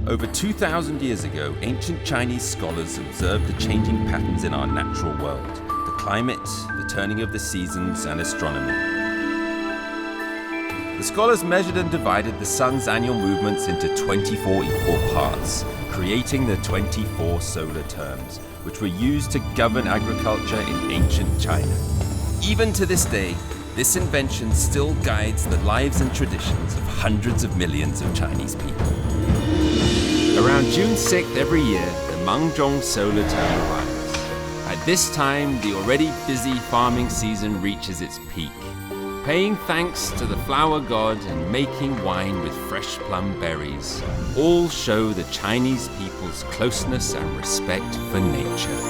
Over 2,000 years ago, ancient Chinese scholars observed the changing patterns in our natural world, the climate, the turning of the seasons, and astronomy. The scholars measured and divided the sun's annual movements into 24 equal parts, creating the 24 solar terms, which were used to govern agriculture in ancient China. Even to this day, this invention still guides the lives and traditions of hundreds of millions of Chinese people. Around June 6th every year, the Mangzhong solar term arrives. At this time, the already busy farming season reaches its peak. Paying thanks to the flower god and making wine with fresh plum berries, all show the Chinese people's closeness and respect for nature.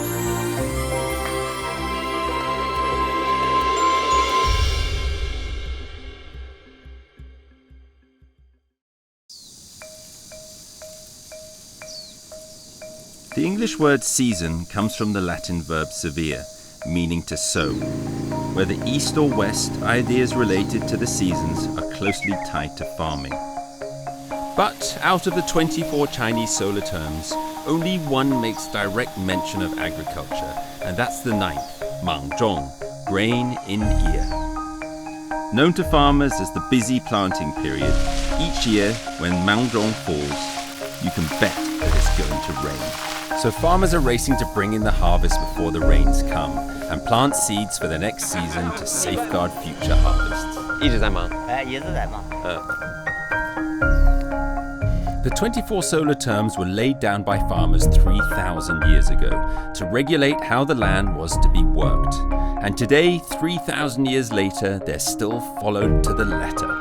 The English word season comes from the Latin verb severe, meaning to sow. Whether east or west, ideas related to the seasons are closely tied to farming. But out of the 24 Chinese solar terms, only one makes direct mention of agriculture, and that's the 9th, Mangzhong, grain in ear. Known to farmers as the busy planting period, each year when Mangzhong falls, you can bet that it's going to rain. So farmers are racing to bring in the harvest before the rains come and plant seeds for the next season to safeguard future harvests. 一直在忙。也是在忙。The 24 solar terms were laid down by farmers 3,000 years ago to regulate how the land was to be worked. And today, 3,000 years later, they're still followed to the letter.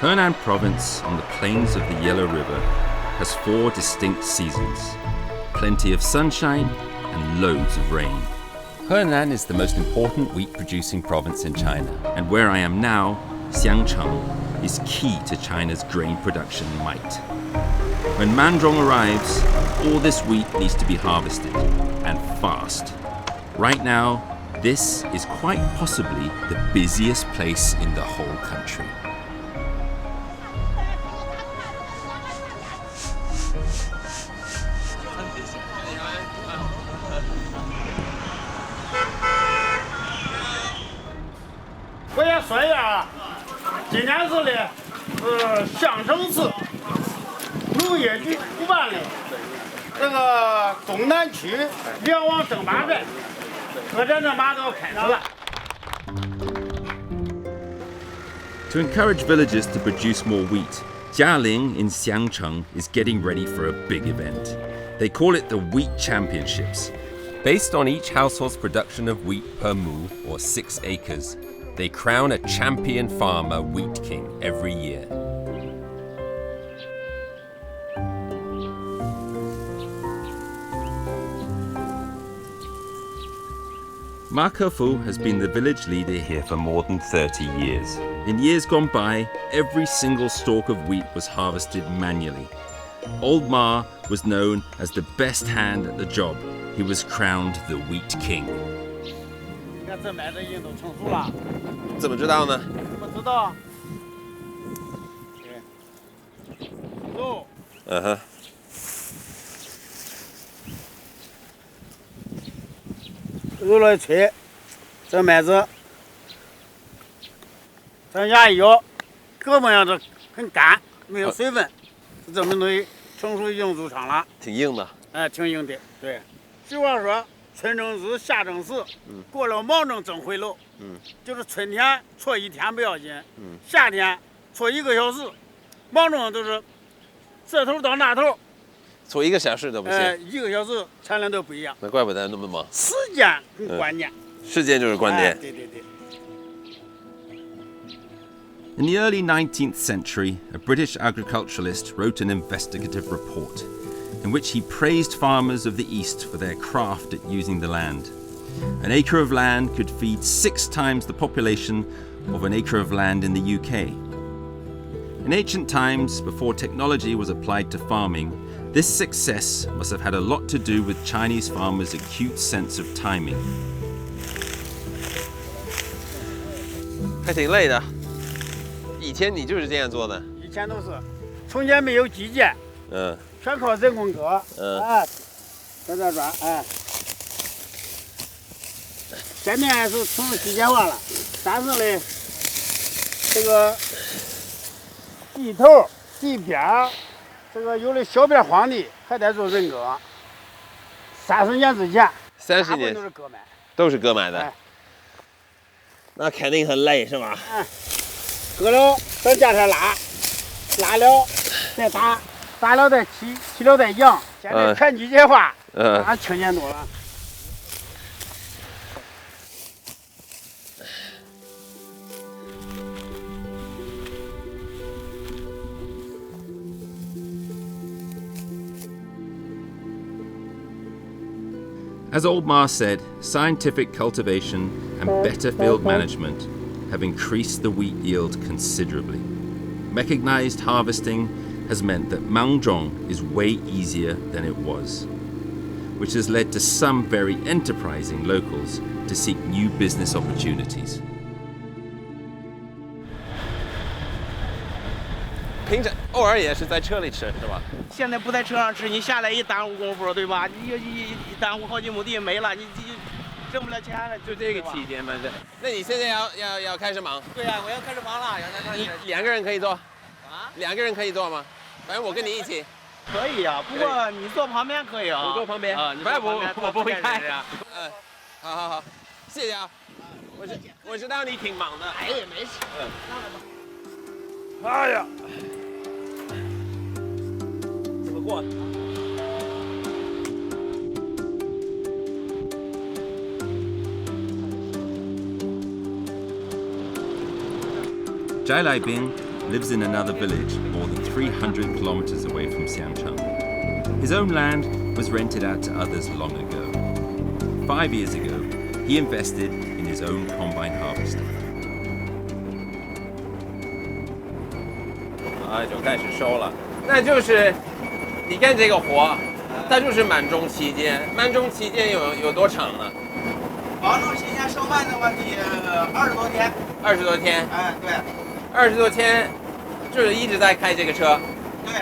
Henan province on the plains of the Yellow River has 4 distinct seasons, plenty of sunshine and loads of rain. Henan is the most important wheat-producing province in China, and where I am now, Xiangcheng, is key to China's grain production might. When Mangzhong arrives, all this wheat needs to be harvested, and fast. Right now, this is quite possibly the busiest place in the whole country. 我也说一下啊，今天是的相声市农业局主办的这个东南区联网争霸赛，各站的马都要开始了。 To encourage villagers to produce more wheat, Jialing in Xiangcheng is getting ready for a big event. They call it the Wheat Championships. Based on each household's production of wheat per mu, or 6 acres, they crown a champion farmer wheat king every year. Ma Kefu has been the village leader here for more than 30 years. In years gone by, every single stalk of wheat was harvested manually. Old Ma was known as the best hand at the job. He was crowned the Wheat King. 你看这麦子已经都成熟了，怎么知道呢？怎么知道？走。嗯哼。揉来吹，这麦子，咱压一摇，胳膊上这很干，没有水分，这么东西成熟已经入场了。挺硬的。哎，挺硬的，对。俗话说，春正日，夏正时，过了卯正正回楼。就是春天错1天不要紧，夏天错1个小时，卯正都是这头到那头。 错1个小时都不行，1个小时产量都不一样。那怪不得那么忙。时间很关键。时间就是关键。对对对。 In the early 19th century, a British agriculturalist wrote an investigative report in which he praised farmers of the East for their craft at using the land. An acre of land could feed 6 times the population of an acre of land in the UK. In ancient times, before technology was applied to farming, this success must have had a lot to do with Chinese farmers' acute sense of timing. 还挺累的。以前你就是这样做的？以前都是，从前没有机械，全靠人工割，在这转，现在是成了机械化了，但是呢，这个地头、地边儿，这个有的小边荒地还得做人割。30年之前，30年都是割买，都是割买的。那肯定很累，是吧？割了等架上拉了再打，打了再起了再扬。现在全机械化，轻便多了。As Old Ma said, scientific cultivation and better field management have increased the wheat yield considerably. Mechanized harvesting has meant that Mangzhong is way easier than it was, which has led to some very enterprising locals to seek new business opportunities. 平常偶尔也是在车里吃，是吧？现在不在车上吃，你下来一耽误功夫，对吧？你一耽误好几亩地没了，你挣不了钱了。就这个期间嘛，这。那你现在要开始忙？对呀，我要开始忙了。你2个人可以做？啊？2个人可以做吗？反正我跟你一起。可以呀，不过你坐旁边可以啊。我坐旁边。反正我不会开。好，谢谢啊。我知道你挺忙的。哎，没事。哎呀。怎么过？ Zhai Laibing lives in another village more than 300 kilometers away from Xiangcheng. His own land was rented out to others long ago. 5 years ago, he invested in his own combine harvester. 就开始收了，那就是你干这个活，它就是满种期间。满种期间有多长呢？满种期间收麦的话，得20多天。20多天？哎，对。 20多天，就是一直在开这个车。对，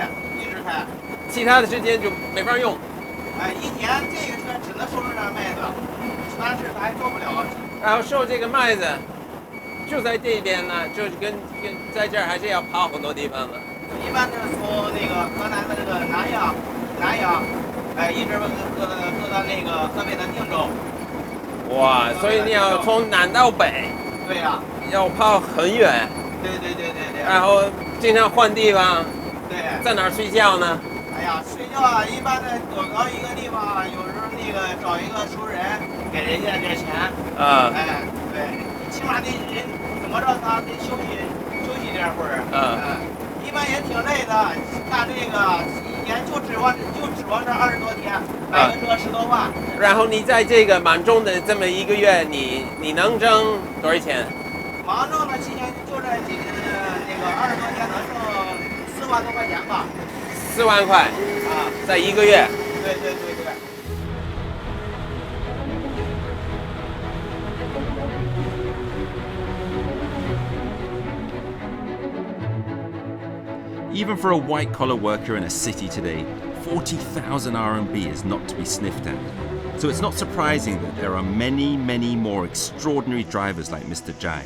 一直开。其他的时间就没法用。哎，一年这个车只能收这点麦子，但是它还做不了。然后收这个麦子，就在这边呢，就是跟在这儿还是要跑很多地方的。一般就是从那个河南的这个南阳，哎，一直喝到那个河北的定州。哇，所以你要从南到北。对呀。要跑很远。 对。然后经常换地方。对。在哪儿睡觉呢？哎呀，睡觉啊，一般的躲到一个地方，有时候那个找一个熟人，给人家点钱。哎，对，起码得人怎么着，他得休息点会儿。一般也挺累的，干这个一年就指望这20多天，买个车10多万。然后你在这个满种的这么1个月，你能挣多少钱？ 忙挣的期间就这那个20多天能挣4万多块钱吧。4万块啊，在1个月。对。Even for a white-collar worker in a city today, 40,000 RMB is not to be sniffed at. So it's not surprising that there are many, many more extraordinary drivers like Mr. Zhai.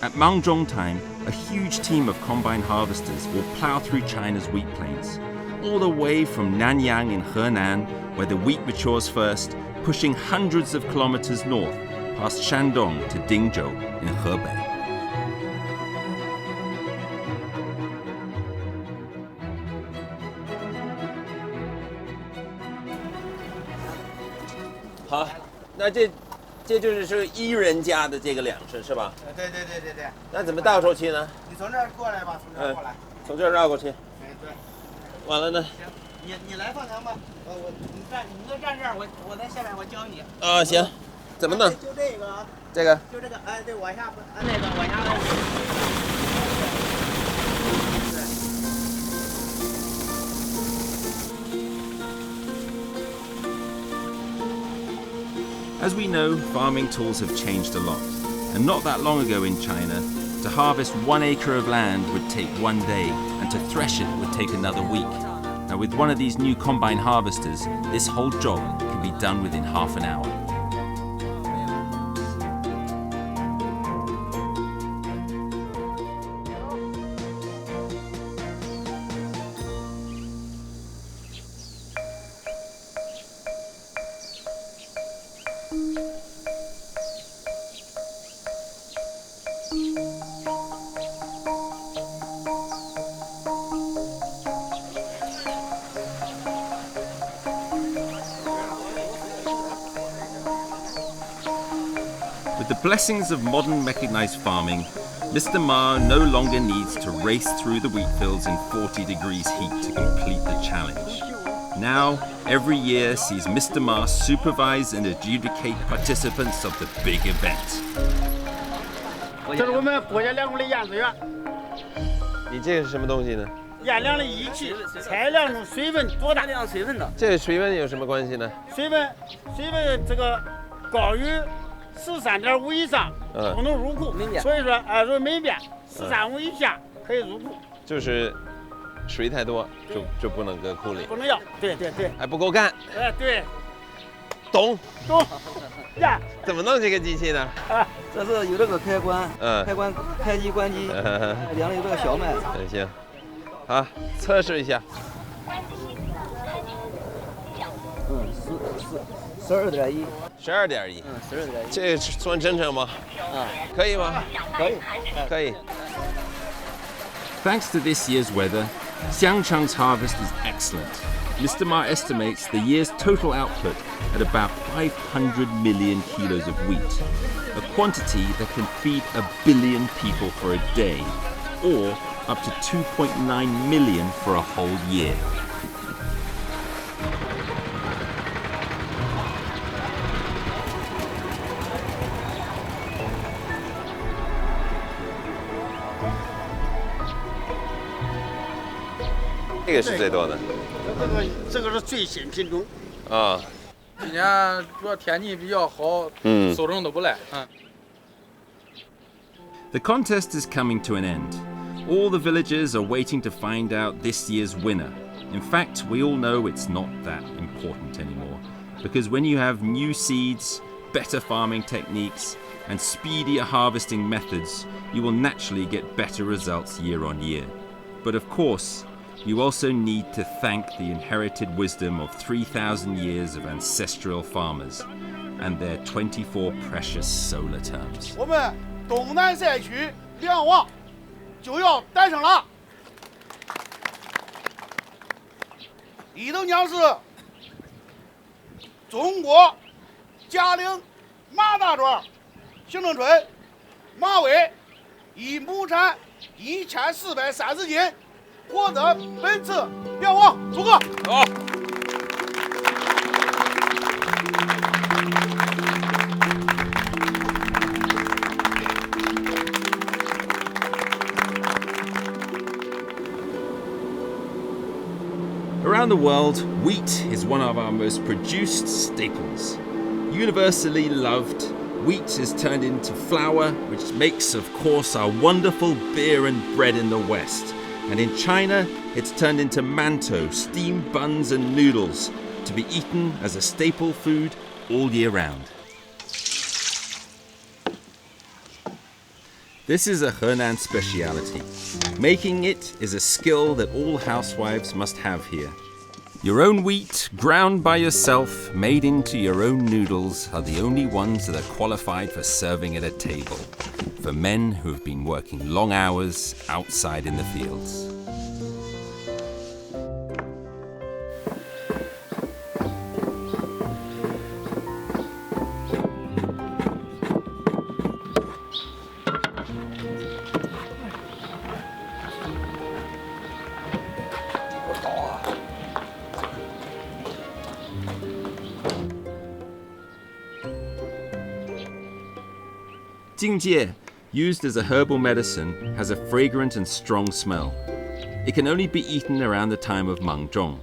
At Mangzhong time, a huge team of combine harvesters will plow through China's wheat plains, all the way from Nanyang in Henan, where the wheat matures first, pushing hundreds of kilometers north, past Shandong to Dingzhou in Hebei. 好，那这就是1人家的这个粮食是吧？对。那怎么倒出去呢？你从这儿过来吧，从这儿过来。从这儿绕过去。哎，对。完了呢？行，你来放羊吧。你就站这儿，我在下面，我教你。啊，行。怎么弄？就这个啊。这个。就这个，哎，对，往下，那个往下来。 As we know, farming tools have changed a lot, and not that long ago in China, To harvest 1 acre of land would take 1 day, and to thresh it would take another week. Now with one of these new combine harvesters, this whole job can be done within half an hour. With the blessings of modern mechanized farming, Mr. Ma no longer needs to race through the wheat fields in 40 degrees heat to complete the challenge. Now, every year sees Mr. Ma supervise and adjudicate participants of the big event. 这是我们国家粮库的验资员，你这个是什么东西呢？验量的仪器，采量中水分多大？量水分的。这个水温有什么关系呢？水分这个高于13.5以上不能入库，所以说如果没变13.5以下可以入库。就是水太多就不能搁库里，不能要。对对对。还不够干。对。懂。呀。怎么弄这个机器呢？这是有这个开关，开关开机关机，量了有这个小麦。行，好，测试一下。12.1。12.1。12.1。这个算正常吗？可以吗？可以。可以。Thanks to this year's weather, Xiangcheng's harvest is excellent. Mr. Ma estimates the year's total output at about 500 million kilos of wheat, a quantity that can feed 1 billion people for a day, or up to 2.9 million for a whole year. This 这个是最多的。这个是最新品种。今年主要天气比较好，收成都不赖。The contest is coming to an end. All the villagers are waiting to find out this year's winner. In fact, we all know it's not that important anymore, because when you have new seeds, better farming techniques, and speedier harvesting methods, you will naturally get better results year on year. But of course, you also need to thank the inherited wisdom of 3,000 years of ancestral farmers and their 24 precious solar terms. 我们东南赛区粮王就要诞生了。一等奖是中国嘉陵马大庄行政村马尾，以亩产1430斤。获得本次粮王，祝贺！好。Around the world, wheat is one of our most produced staples. Universally loved, wheat is turned into flour, which makes, of course, our wonderful beer and bread in the West. And in China, it's turned into mantou, steamed buns and noodles to be eaten as a staple food all year round. This is a Henan speciality. Making it is a skill that all housewives must have here. Your own wheat, ground by yourself, made into your own noodles, are the only ones that are qualified for serving at a table, for men who have been working long hours outside in the fields. Jingjie, used as a herbal medicine, has a fragrant and strong smell. It can only be eaten around the time of Mangzhong.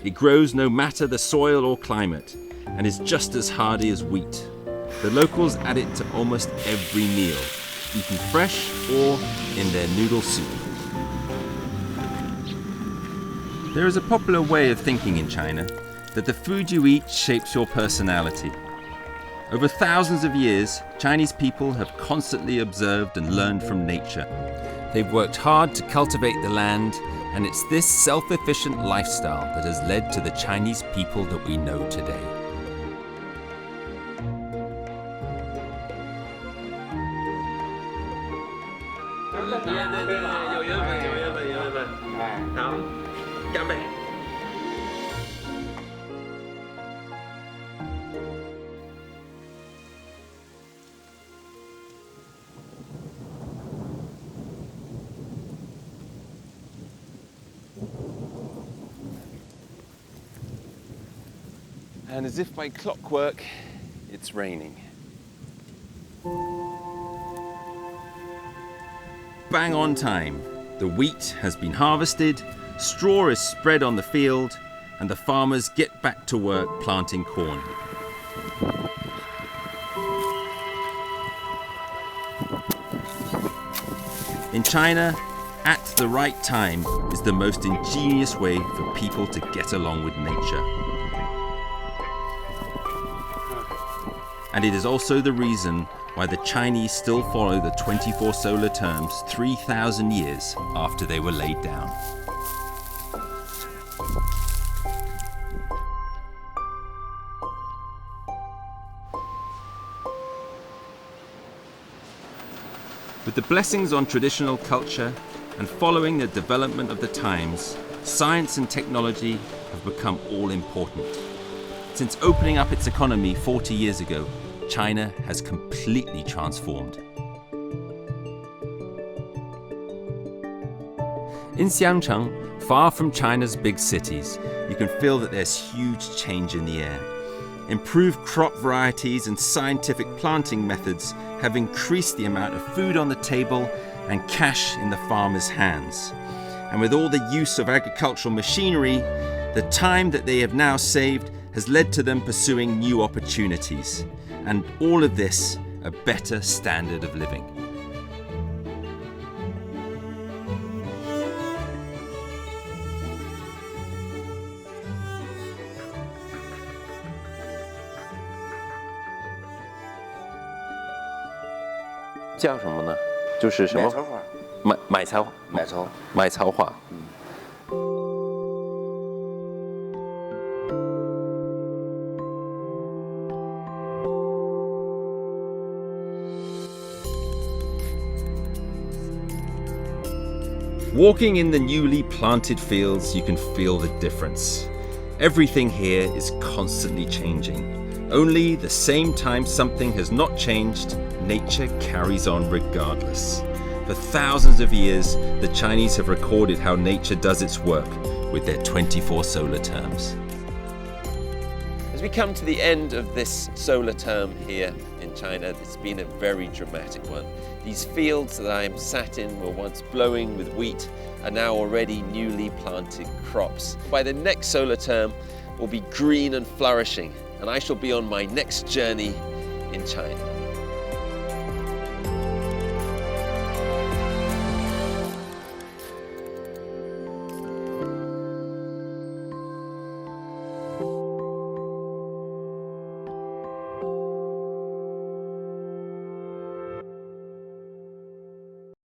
It grows no matter the soil or climate, and is just as hardy as wheat. The locals add it to almost every meal, eaten fresh or in their noodle soup. There is a popular way of thinking in China that the food you eat shapes your personality. Over thousands of years, Chinese people have constantly observed and learned from nature. They've worked hard to cultivate the land, and it's this self-efficient lifestyle that has led to the Chinese people that we know today. And as if by clockwork, it's raining. Bang on time. The wheat has been harvested, straw is spread on the field, and the farmers get back to work planting corn. In China, at the right time is the most ingenious way for people to get along with nature. And it is also the reason why the Chinese still follow the 24 solar terms 3,000 years after they were laid down. With the blessings on traditional culture and following the development of the times, science and technology have become all important. Since opening up its economy 40 years ago, China has completely transformed. In Xiangcheng, far from China's big cities, you can feel that there's huge change in the air. Improved crop varieties and scientific planting methods have increased the amount of food on the table and cash in the farmers' hands. And with all the use of agricultural machinery, the time that they have now saved has led to them pursuing new opportunities. And all of this, a better standard of living. Walking in the newly planted fields, you can feel the difference. Everything here is constantly changing. Only the same time something has not changed, nature carries on regardless. For thousands of years, the Chinese have recorded how nature does its work with their 24 solar terms. As we come to the end of this solar term here in China, it's been a very dramatic one. These fields that I'm sat in were once blowing with wheat, are now already newly planted crops. By the next solar term, will be green and flourishing, and I shall be on my next journey in China.